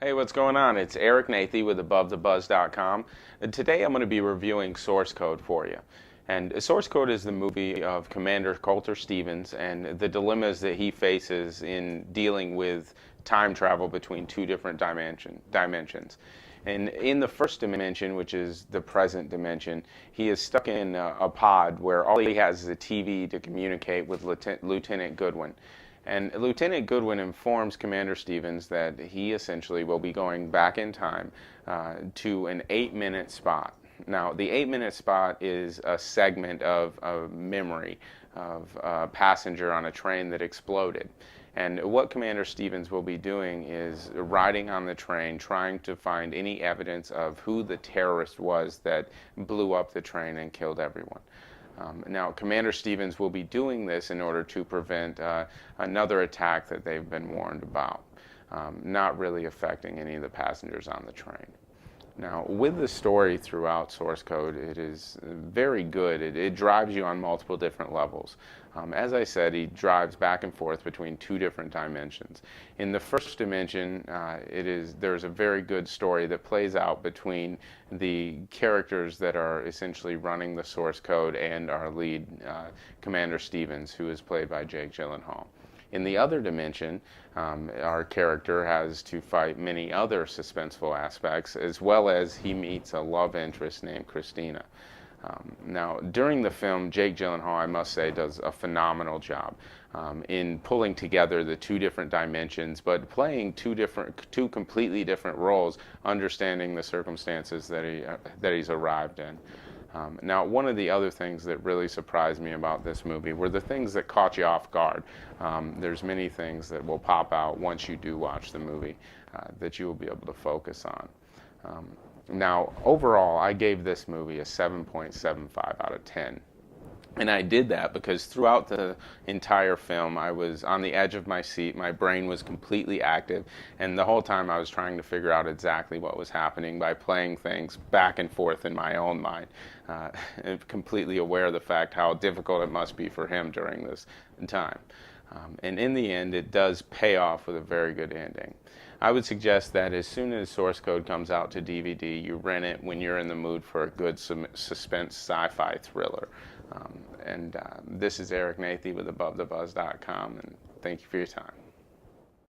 Hey, what's going on? It's Eric Nathey with AboveTheBuzz.com. And today I'm going to be reviewing Source Code for you. And Source Code is the movie of Commander Coulter Stevens and the dilemmas that he faces in dealing with time travel between two different dimensions. And in the first dimension, which is the present dimension, he is stuck in a pod where all he has is a TV to communicate with Lieutenant Goodwin. And Lieutenant Goodwin informs Commander Stevens that he essentially will be going back in time to an 8-minute spot. Now, the 8-minute spot is a segment of a memory of a passenger on a train that exploded. And what Commander Stevens will be doing is riding on the train, trying to find any evidence of who the terrorist was that blew up the train and killed everyone. Now, Commander Stevens will be doing this in order to prevent another attack that they've been warned about, not really affecting any of the passengers on the train. Now, with the story throughout Source Code, it is very good. It drives you on multiple different levels. As I said, he drives back and forth between two different dimensions. In the first dimension, there's a very good story that plays out between the characters that are essentially running the source code and our lead, Commander Stevens, who is played by Jake Gyllenhaal. In the other dimension, our character has to fight many other suspenseful aspects, as well as he meets a love interest named Christina. Now, during the film, Jake Gyllenhaal, I must say, does a phenomenal job in pulling together the two different dimensions, but playing two completely different roles, understanding the circumstances that he's arrived in. Now, one of the other things that really surprised me about this movie were the things that caught you off guard. There's many things that will pop out once you do watch the movie that you will be able to focus on. Now, overall, I gave this movie a 7.75 out of 10. And I did that because throughout the entire film, I was on the edge of my seat. My brain was completely active. And the whole time I was trying to figure out exactly what was happening by playing things back and forth in my own mind. Completely aware of the fact how difficult it must be for him during this time. And in the end, it does pay off with a very good ending. I would suggest that as soon as Source Code comes out to DVD, you rent it when you're in the mood for a good suspense sci-fi thriller. This is Eric Nathey with AboveTheBuzz.com, and thank you for your time.